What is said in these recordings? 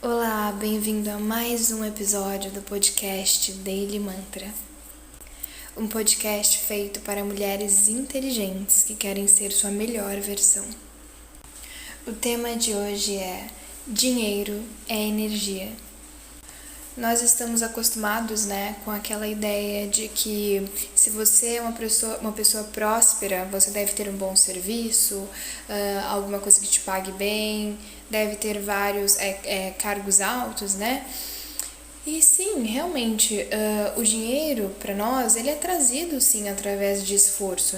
Olá, bem-vindo a mais um episódio do podcast Daily Mantra. Um podcast feito para mulheres inteligentes que querem ser sua melhor versão. O tema de hoje é dinheiro é energia. Nós estamos acostumados, com aquela ideia de que se você é uma pessoa próspera, você deve ter um bom serviço, alguma coisa que te pague bem, deve ter vários cargos altos, E sim, realmente, o dinheiro para nós, ele é trazido sim através de esforço,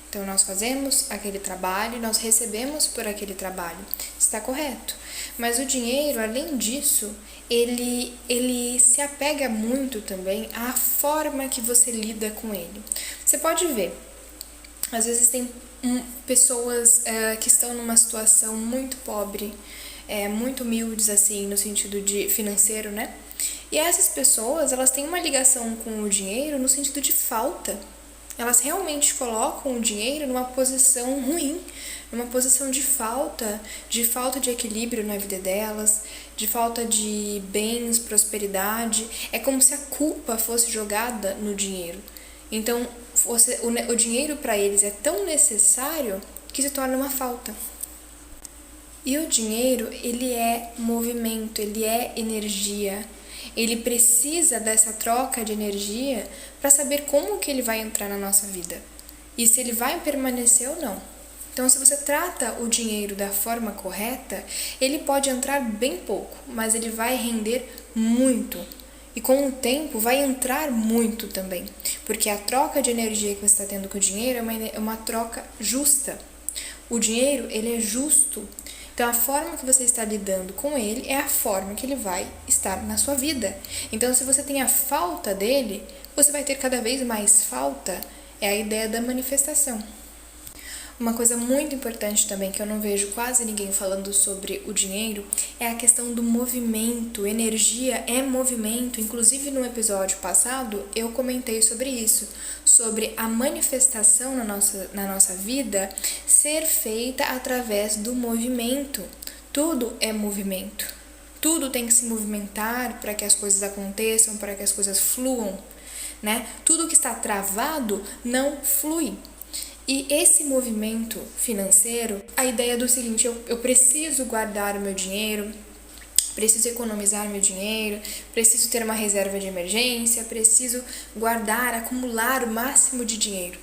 Então nós fazemos aquele trabalho, nós recebemos por aquele trabalho, está correto. Mas o dinheiro, além disso, ele se apega muito também à forma que você lida com ele. Você pode ver, às vezes tem pessoas que estão numa situação muito pobre, muito humildes assim, no sentido de financeiro, E essas pessoas, elas têm uma ligação com o dinheiro no sentido de falta. Elas realmente colocam o dinheiro numa posição ruim, numa posição de falta de equilíbrio na vida delas, de falta de bens, prosperidade. É como se a culpa fosse jogada no dinheiro. Então, o dinheiro para eles é tão necessário que se torna uma falta. E o dinheiro, ele é movimento, ele é energia. Ele precisa dessa troca de energia para saber como que ele vai entrar na nossa vida e se ele vai permanecer ou não. Então, se você trata o dinheiro da forma correta, ele pode entrar bem pouco, mas ele vai render muito. E com o tempo vai entrar muito também, porque a troca de energia que você está tendo com o dinheiro é uma troca justa. O dinheiro, ele é justo. Então, a forma que você está lidando com ele é a forma que ele vai estar na sua vida. Então, se você tem a falta dele, você vai ter cada vez mais falta. É a ideia da manifestação. Uma coisa muito importante também, que eu não vejo quase ninguém falando sobre o dinheiro, é a questão do movimento. Energia é movimento. Inclusive, no episódio passado, eu comentei sobre isso, sobre a manifestação na nossa vida ser feita através do movimento. Tudo é movimento. Tudo tem que se movimentar para que as coisas aconteçam, para que as coisas fluam, Tudo que está travado não flui. E esse movimento financeiro, a ideia do seguinte, eu preciso guardar o meu dinheiro, preciso economizar meu dinheiro, preciso ter uma reserva de emergência, preciso guardar, acumular o máximo de dinheiro.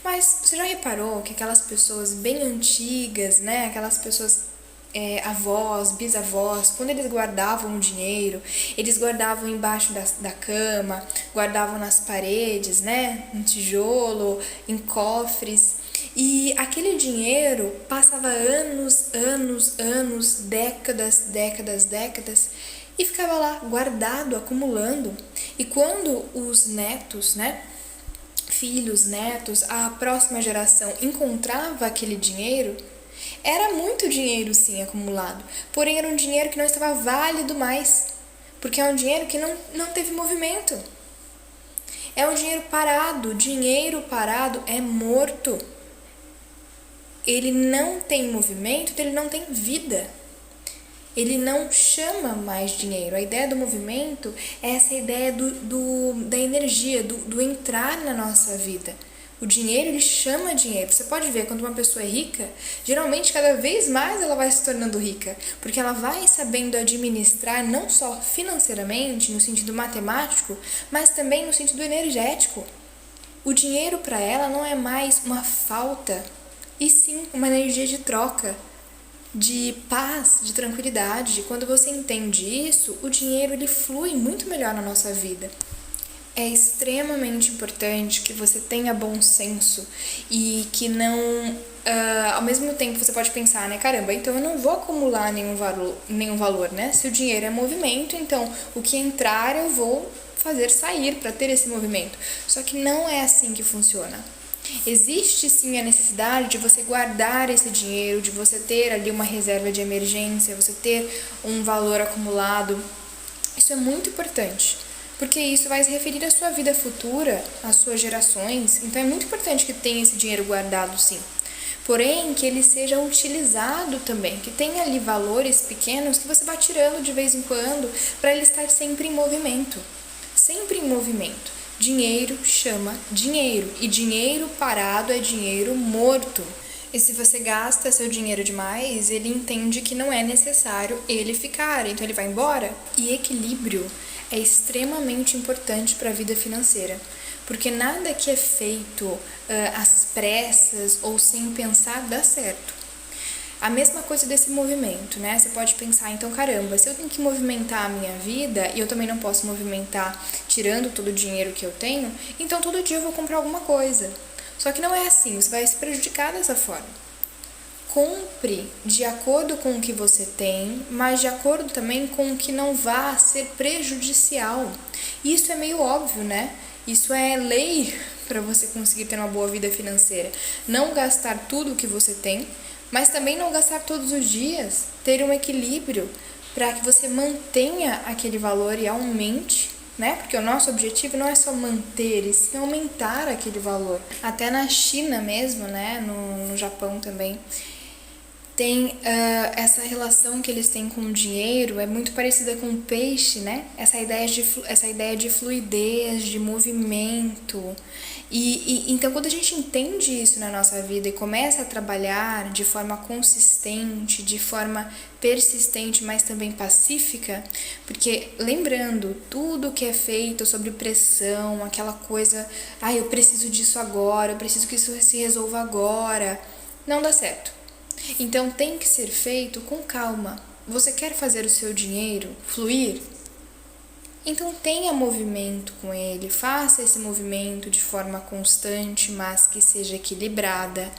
Mas você já reparou que aquelas pessoas bem antigas, Aquelas pessoas avós, bisavós, quando eles guardavam o dinheiro, eles guardavam embaixo da cama, guardavam nas paredes, em tijolo, em cofres. E aquele dinheiro passava anos, décadas, e ficava lá guardado, acumulando. E quando os netos, filhos, netos, a próxima geração encontrava aquele dinheiro, era muito dinheiro sim acumulado, porém era um dinheiro que não estava válido mais, porque é um dinheiro que não teve movimento. É um dinheiro parado é morto. Ele não tem movimento, então ele não tem vida. Ele não chama mais dinheiro. A ideia do movimento é essa ideia da energia, do entrar na nossa vida. O dinheiro, ele chama dinheiro. Você pode ver, quando uma pessoa é rica, geralmente cada vez mais ela vai se tornando rica, porque ela vai sabendo administrar não só financeiramente, no sentido matemático, mas também no sentido energético. O dinheiro para ela não é mais uma falta, e sim uma energia de troca, de paz, de tranquilidade. Quando você entende isso, o dinheiro ele flui muito melhor na nossa vida. É extremamente importante que você tenha bom senso e que não, ao mesmo tempo você pode pensar, caramba, então eu não vou acumular nenhum valor, Se o dinheiro é movimento, então o que entrar eu vou fazer sair para ter esse movimento. Só que não é assim que funciona. Existe sim a necessidade de você guardar esse dinheiro, de você ter ali uma reserva de emergência, você ter um valor acumulado. Isso é muito importante, porque isso vai se referir à sua vida futura, às suas gerações. Então é muito importante que tenha esse dinheiro guardado, sim. porém que ele seja utilizado também, que tenha ali valores pequenos que você vá tirando de vez em quando para ele estar sempre em movimento. Sempre em movimento. Dinheiro chama dinheiro, e dinheiro parado é dinheiro morto. E se você gasta seu dinheiro demais, ele entende que não é necessário ele ficar, então ele vai embora. E equilíbrio é extremamente importante para a vida financeira, porque nada que é feito às pressas ou sem pensar dá certo. A mesma coisa desse movimento, né? Você pode pensar, então, caramba, se eu tenho que movimentar a minha vida e eu também não posso movimentar tirando todo o dinheiro que eu tenho, então todo dia eu vou comprar alguma coisa. Só que não é assim, você vai se prejudicar dessa forma. Compre de acordo com o que você tem, mas de acordo também com o que não vá ser prejudicial. Isso é meio óbvio, né? Isso é lei para você conseguir ter uma boa vida financeira. Não gastar tudo o que você tem, mas também não gastar todos os dias. Ter um equilíbrio para que você mantenha aquele valor e aumente, né? Porque o nosso objetivo não é só manter, e sim aumentar aquele valor. Até na China mesmo, né? No Japão também, tem essa relação que eles têm com o dinheiro, é muito parecida com o peixe, né? Essa ideia de fluidez, de movimento. Então, quando a gente entende isso na nossa vida e começa a trabalhar de forma consistente, de forma persistente, mas também pacífica, porque lembrando, tudo que é feito sobre pressão, aquela coisa, eu preciso disso agora, eu preciso que isso se resolva agora, não dá certo. Então tem que ser feito com calma. Você quer fazer o seu dinheiro fluir? Então tenha movimento com ele, faça esse movimento de forma constante, mas que seja equilibrada,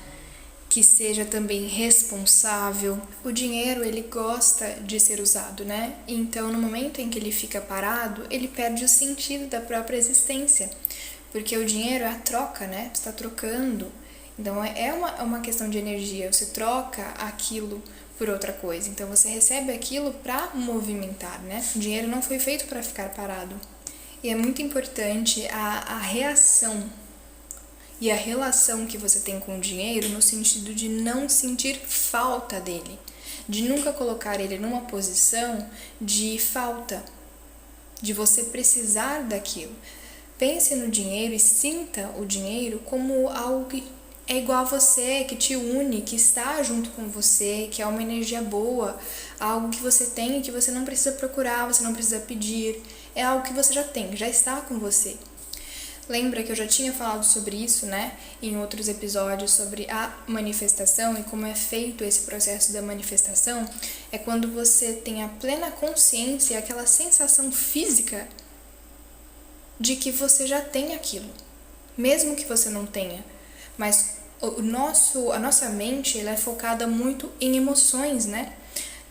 que seja também responsável. O dinheiro, ele gosta de ser usado, né? Então no momento em que ele fica parado, ele perde o sentido da própria existência, porque o dinheiro é a troca, né? Você está trocando. Então é uma questão de energia, você troca aquilo por outra coisa, então você recebe aquilo para movimentar, né? O dinheiro não foi feito para ficar parado. E é muito importante a reação e a relação que você tem com o dinheiro no sentido de não sentir falta dele, de nunca colocar ele numa posição de falta, de você precisar daquilo. Pense no dinheiro e sinta o dinheiro como algo que é igual a você, que te une, que está junto com você, que é uma energia boa, algo que você tem e que você não precisa procurar, você não precisa pedir, é algo que você já tem, já está com você. Lembra que eu já tinha falado sobre isso, né, em outros episódios, sobre a manifestação e como é feito esse processo da manifestação? É quando você tem a plena consciência, aquela sensação física de que você já tem aquilo, mesmo que você não tenha. Mas a nossa mente, ela é focada muito em emoções, né?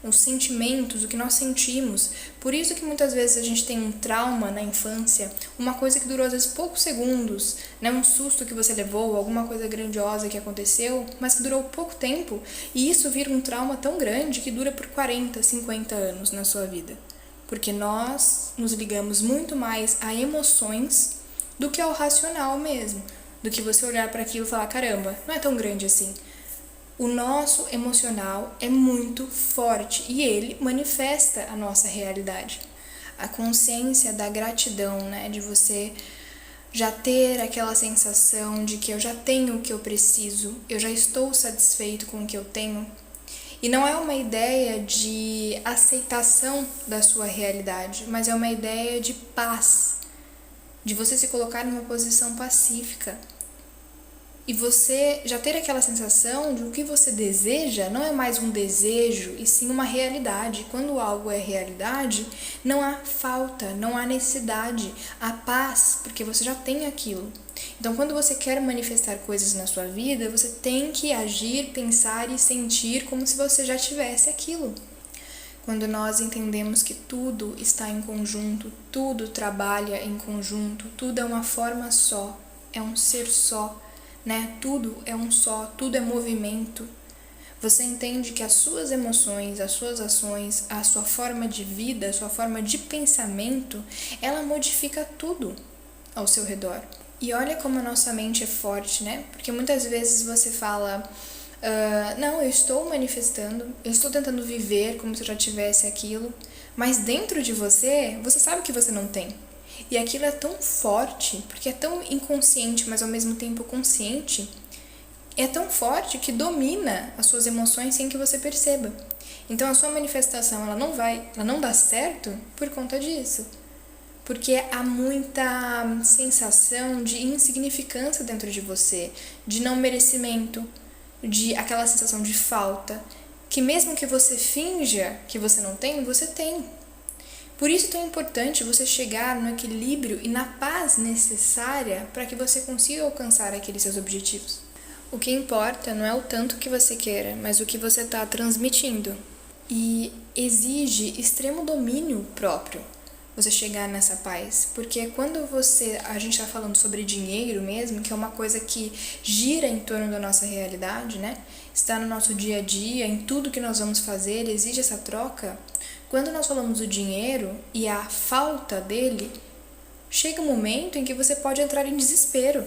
Os sentimentos, o que nós sentimos. Por isso que muitas vezes a gente tem um trauma na infância, uma coisa que durou às vezes poucos segundos, né? Um susto que você levou, alguma coisa grandiosa que aconteceu, mas que durou pouco tempo, e isso vira um trauma tão grande que dura por 40, 50 anos na sua vida. Porque nós nos ligamos muito mais a emoções do que ao racional mesmo. Do que você olhar para aquilo e falar, caramba, não é tão grande assim. O nosso emocional é muito forte e ele manifesta a nossa realidade. A consciência da gratidão, né, de você já ter aquela sensação de que eu já tenho o que eu preciso, eu já estou satisfeito com o que eu tenho. E não é uma ideia de aceitação da sua realidade, mas é uma ideia de paz, de você se colocar numa posição pacífica. E você já ter aquela sensação de o que você deseja não é mais um desejo, e sim uma realidade. Quando algo é realidade, não há falta, não há necessidade, há paz, porque você já tem aquilo. Então, quando você quer manifestar coisas na sua vida, você tem que agir, pensar e sentir como se você já tivesse aquilo. Quando nós entendemos que tudo está em conjunto, tudo trabalha em conjunto, tudo é uma forma só, é um ser só, né? Tudo é um só, tudo é movimento. Você entende que as suas emoções, as suas ações, a sua forma de vida, a sua forma de pensamento, ela modifica tudo ao seu redor. E olha como a nossa mente é forte, né? Porque muitas vezes você fala, Não, eu estou manifestando, eu estou tentando viver como se eu já tivesse aquilo, mas dentro de você, você sabe que você não tem. E aquilo é tão forte, porque é tão inconsciente, mas ao mesmo tempo consciente, é tão forte que domina as suas emoções sem que você perceba. Então a sua manifestação, ela não dá certo por conta disso. Porque há muita sensação de insignificância dentro de você, de não merecimento, de aquela sensação de falta, que mesmo que você finja que você não tem, você tem. Por isso é tão importante você chegar no equilíbrio e na paz necessária para que você consiga alcançar aqueles seus objetivos. O que importa não é o tanto que você queira, mas o que você está transmitindo. E exige extremo domínio próprio você chegar nessa paz, porque quando a gente está falando sobre dinheiro mesmo, que é uma coisa que gira em torno da nossa realidade, né? Está no nosso dia a dia, em tudo que nós vamos fazer, exige essa troca. Quando nós falamos do dinheiro e a falta dele, chega um momento em que você pode entrar em desespero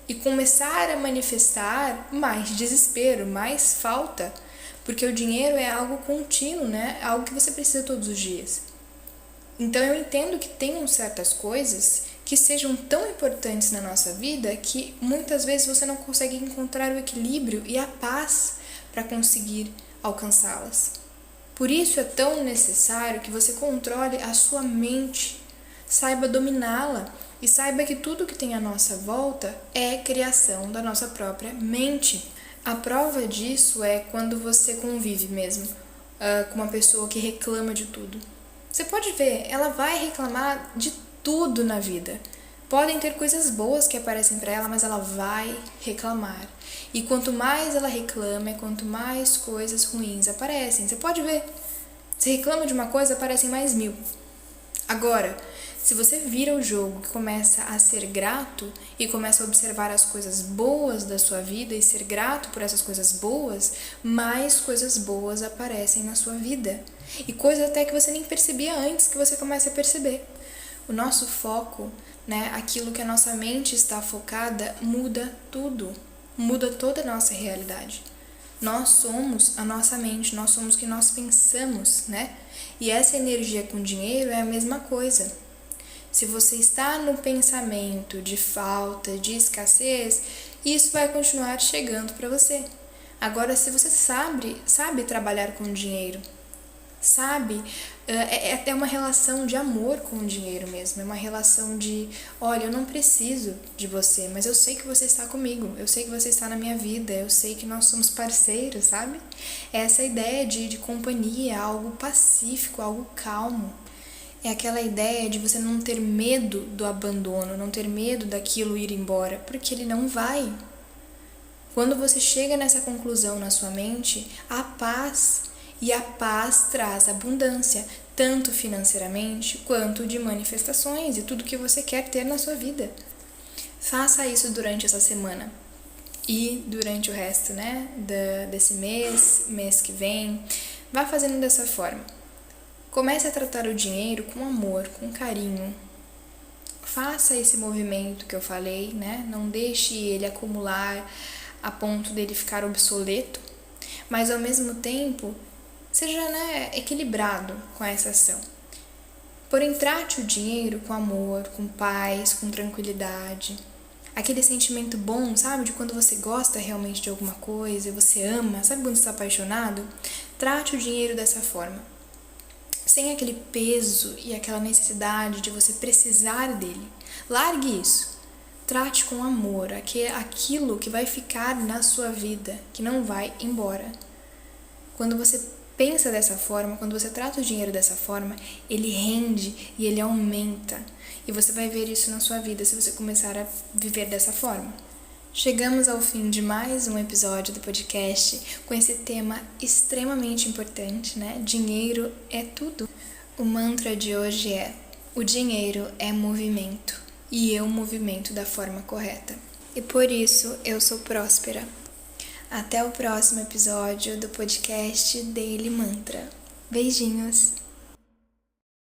e começar a manifestar mais desespero, mais falta, porque o dinheiro é algo contínuo, né? É algo que você precisa todos os dias. Então eu entendo que tenham certas coisas que sejam tão importantes na nossa vida que muitas vezes você não consegue encontrar o equilíbrio e a paz para conseguir alcançá-las. Por isso é tão necessário que você controle a sua mente, saiba dominá-la e saiba que tudo que tem à nossa volta é criação da nossa própria mente. A prova disso é quando você convive mesmo com uma pessoa que reclama de tudo. Você pode ver, ela vai reclamar de tudo na vida. Podem ter coisas boas que aparecem para ela, mas ela vai reclamar. E quanto mais ela reclama, quanto mais coisas ruins aparecem. Você pode ver, você reclama de uma coisa, aparecem mais 1000. Agora, se você vira o jogo que começa a ser grato e começa a observar as coisas boas da sua vida e ser grato por essas coisas boas, mais coisas boas aparecem na sua vida. E coisas até que você nem percebia antes que você começa a perceber. O nosso foco, né, aquilo que a nossa mente está focada, muda tudo. Muda toda a nossa realidade. Nós somos a nossa mente, nós somos o que nós pensamos, né? E essa energia com dinheiro é a mesma coisa. Se você está no pensamento de falta, de escassez, isso vai continuar chegando para você. Agora, se você sabe trabalhar com dinheiro, é até uma relação de amor com o dinheiro mesmo, é uma relação de, olha, eu não preciso de você, mas eu sei que você está comigo, eu sei que você está na minha vida, eu sei que nós somos parceiros, sabe? Essa ideia de companhia, algo pacífico, algo calmo. É aquela ideia de você não ter medo do abandono, não ter medo daquilo ir embora, porque ele não vai. Quando você chega nessa conclusão na sua mente, a paz traz abundância, tanto financeiramente quanto de manifestações e tudo que você quer ter na sua vida. Faça isso durante essa semana e durante o resto, né, desse mês que vem. Vá fazendo dessa forma. Comece a tratar o dinheiro com amor, com carinho. Faça esse movimento que eu falei, né? Não deixe ele acumular a ponto dele ficar obsoleto, mas ao mesmo tempo seja, né, equilibrado com essa ação. Porém, trate o dinheiro com amor, com paz, com tranquilidade. Aquele sentimento bom, sabe? De quando você gosta realmente de alguma coisa, você ama, sabe quando você está apaixonado? Trate o dinheiro dessa forma. Sem aquele peso e aquela necessidade de você precisar dele. Largue isso. Trate com amor aquilo que vai ficar na sua vida, que não vai embora. Quando você pensa dessa forma, quando você trata o dinheiro dessa forma, ele rende e ele aumenta. E você vai ver isso na sua vida se você começar a viver dessa forma. Chegamos ao fim de mais um episódio do podcast com esse tema extremamente importante, né? Dinheiro é tudo. O mantra de hoje é: o dinheiro é movimento e eu movimento da forma correta. E por isso eu sou próspera. Até o próximo episódio do podcast Daily Mantra. Beijinhos!